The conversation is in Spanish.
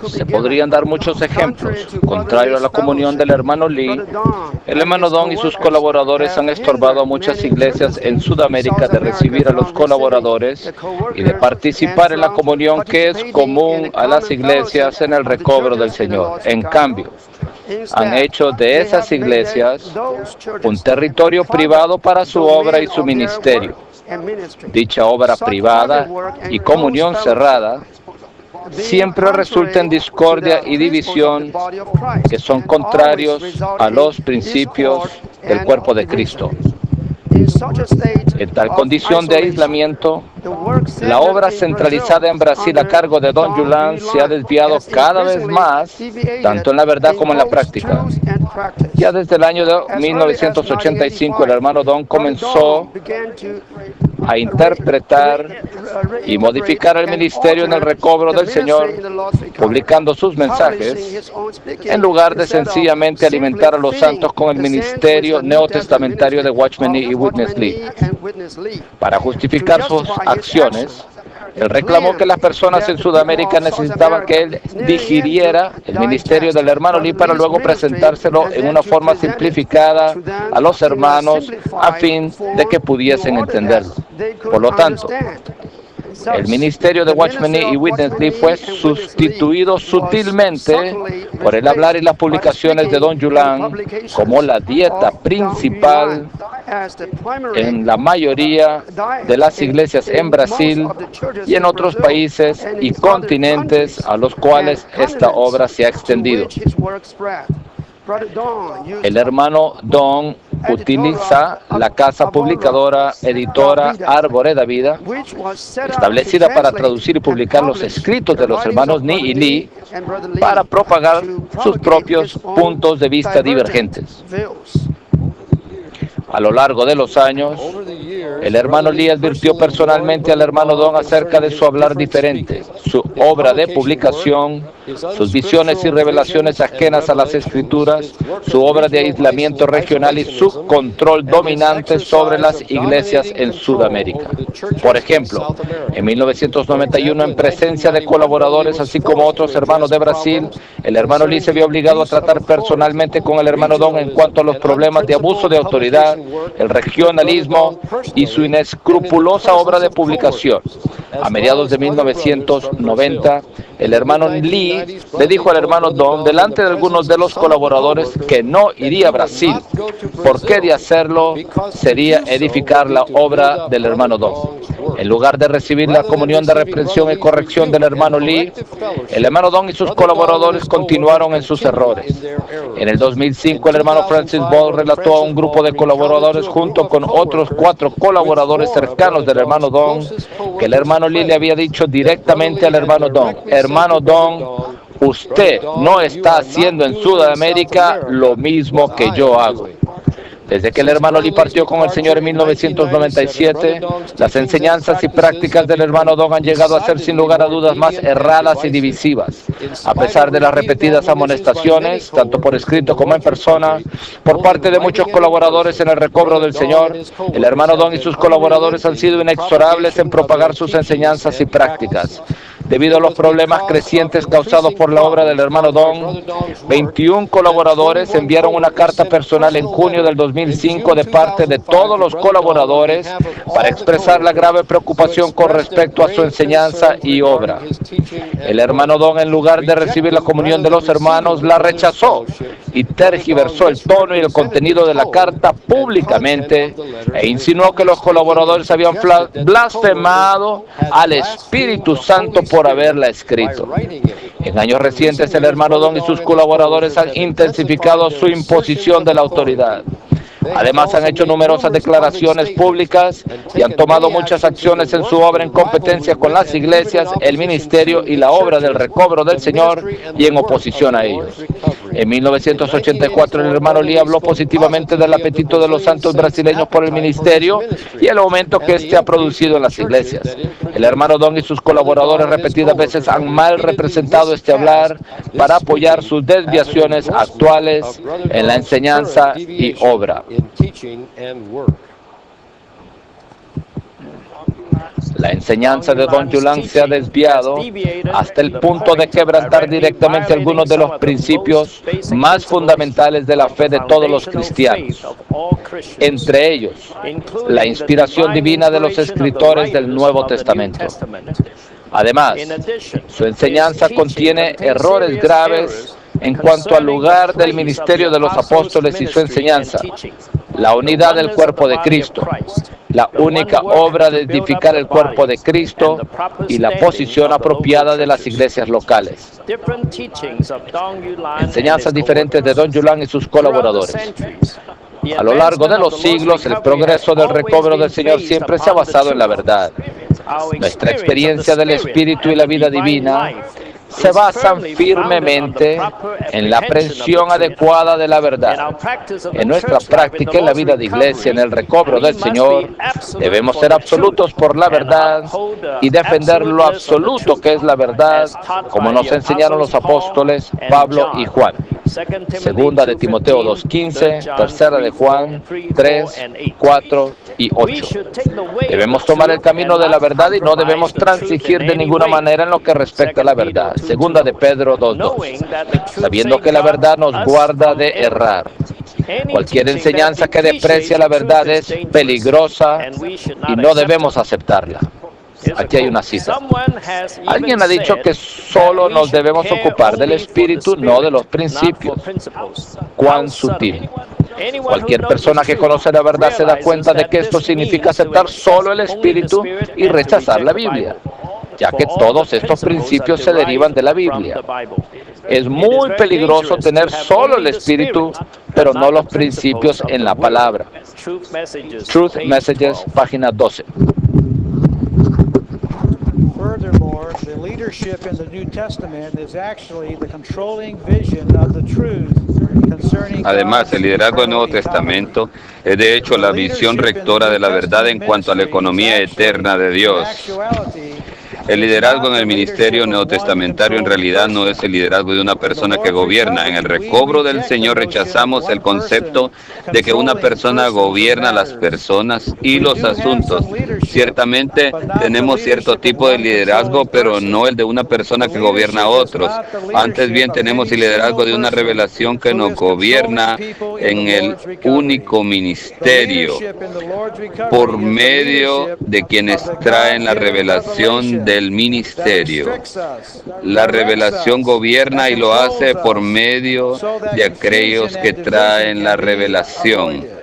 Se podrían dar muchos ejemplos. Contrario a la comunión del hermano Lee, el hermano Don y sus colaboradores han estorbado a muchas iglesias en Sudamérica de recibir a los colaboradores y de participar en la comunión que es común a las iglesias en el recobro del Señor. En cambio, han hecho de esas iglesias un territorio privado para su obra y su ministerio. Dicha obra privada y comunión cerrada siempre resulta en discordia y división que son contrarios a los principios del cuerpo de Cristo. En tal condición de aislamiento, la obra centralizada en Brasil a cargo de Don Julián se ha desviado cada vez más, tanto en la verdad como en la práctica. Ya desde el año de 1985, el hermano Don comenzó a interpretar y modificar el ministerio en el recobro del Señor, publicando sus mensajes, en lugar de sencillamente alimentar a los santos con el ministerio neotestamentario de Watchman Nee y Witness Lee. Para justificar sus acciones, él reclamó que las personas en Sudamérica necesitaban que él digiriera el ministerio del hermano Lee para luego presentárselo en una forma simplificada a los hermanos a fin de que pudiesen entenderlo. Por lo tanto, el ministerio de Watchman Nee y Witness Lee fue sustituido sutilmente por el hablar y las publicaciones de Don Julián como la dieta principal en la mayoría de las iglesias en Brasil y en otros países y continentes a los cuales esta obra se ha extendido. El hermano Don utiliza la casa publicadora editora Arboleda Vida, establecida para traducir y publicar los escritos de los hermanos Nee y Lee para propagar sus propios puntos de vista divergentes. A lo largo de los años, el hermano Lee advirtió personalmente al hermano Don acerca de su hablar diferente, su obra de publicación, sus visiones y revelaciones ajenas a las escrituras, su obra de aislamiento regional y su control dominante sobre las iglesias en Sudamérica. Por ejemplo, en 1991, en presencia de colaboradores así como otros hermanos de Brasil, el hermano Lee se vio obligado a tratar personalmente con el hermano Don en cuanto a los problemas de abuso de autoridad, el regionalismo y su inescrupulosa obra de publicación. A mediados de 1990, el hermano Lee le dijo al hermano Don, delante de algunos de los colaboradores, que no iría a Brasil, porque de hacerlo sería edificar la obra del hermano Don. En lugar de recibir la comunión de reprensión y corrección del hermano Lee, el hermano Don y sus colaboradores continuaron en sus errores. En el 2005, el hermano Francis Ball relató a un grupo de colaboradores junto con otros 4 colaboradores cercanos del hermano Don que el hermano Lee le había dicho directamente al hermano Don: hermano Don, usted no está haciendo en Sudamérica lo mismo que yo hago. Desde que el hermano Lee partió con el Señor en 1997, las enseñanzas y prácticas del hermano Don han llegado a ser sin lugar a dudas más erradas y divisivas. A pesar de las repetidas amonestaciones, tanto por escrito como en persona, por parte de muchos colaboradores en el recobro del Señor, el hermano Don y sus colaboradores han sido inexorables en propagar sus enseñanzas y prácticas. Debido a los problemas crecientes causados por la obra del hermano Don, 21 colaboradores enviaron una carta personal en junio del 2005 de parte de todos los colaboradores para expresar la grave preocupación con respecto a su enseñanza y obra. El hermano Don, en lugar de recibir la comunión de los hermanos, la rechazó y tergiversó el tono y el contenido de la carta públicamente e insinuó que los colaboradores habían blasfemado al Espíritu Santo por haberla escrito. En años recientes, el hermano Don y sus colaboradores han intensificado su imposición de la autoridad. Además, han hecho numerosas declaraciones públicas y han tomado muchas acciones en su obra en competencia con las iglesias, el ministerio y la obra del recobro del Señor y en oposición a ellos. En 1984, el hermano Lee habló positivamente del apetito de los santos brasileños por el ministerio y el aumento que éste ha producido en las iglesias. El hermano Don y sus colaboradores repetidas veces han mal representado este hablar para apoyar sus desviaciones actuales en la enseñanza y obra. La enseñanza de Don Yulan se ha desviado hasta el punto de quebrantar directamente algunos de los principios más fundamentales de la fe de todos los cristianos, entre ellos la inspiración divina de los escritores del Nuevo Testamento. Además, su enseñanza contiene errores graves en cuanto al lugar del ministerio de los apóstoles y su enseñanza, la unidad del cuerpo de Cristo, la única obra de edificar el cuerpo de Cristo y la posición apropiada de las iglesias locales. Enseñanzas diferentes de Don Yulan y sus colaboradores. A lo largo de los siglos, el progreso del recobro del Señor siempre se ha basado en la verdad. Nuestra experiencia del Espíritu y la vida divina se basan firmemente en la aprehensión adecuada de la verdad. En nuestra práctica en la vida de iglesia, en el recobro del Señor, debemos ser absolutos por la verdad y defender lo absoluto que es la verdad, como nos enseñaron los apóstoles Pablo y Juan. Segunda de Timoteo 2:15, tercera de Juan 3, 4 y 8. Debemos tomar el camino de la verdad y no debemos transigir de ninguna manera en lo que respecta a la verdad. Segunda de Pedro 2:2. Sabiendo que la verdad nos guarda de errar. Cualquier enseñanza que deprecia la verdad es peligrosa y no debemos aceptarla. Aquí hay una cita. Alguien ha dicho que solo nos debemos ocupar del espíritu, no de los principios. Cuán sutil. Cualquier persona que conoce la verdad se da cuenta de que esto significa aceptar solo el espíritu y rechazar la Biblia, ya que todos estos principios se derivan de la Biblia. Es muy peligroso tener solo el espíritu, pero no los principios en la palabra. Truth Messages, página 12. Furthermore, the leadership in the New Testament is actually the controlling vision of the truth concerning. Además, el liderazgo del Nuevo Testamento es de hecho la visión rectora de la verdad en cuanto a la economía eterna de Dios. El liderazgo en el ministerio neotestamentario en realidad no es el liderazgo de una persona que gobierna. En el recobro del Señor rechazamos el concepto de que una persona gobierna las personas y los asuntos. Ciertamente tenemos cierto tipo de liderazgo, pero no el de una persona que gobierna a otros. Antes bien tenemos el liderazgo de una revelación que nos gobierna en el único ministerio, por medio de quienes traen la revelación del ministerio. La revelación gobierna y lo hace por medio de aquellos que traen la revelación.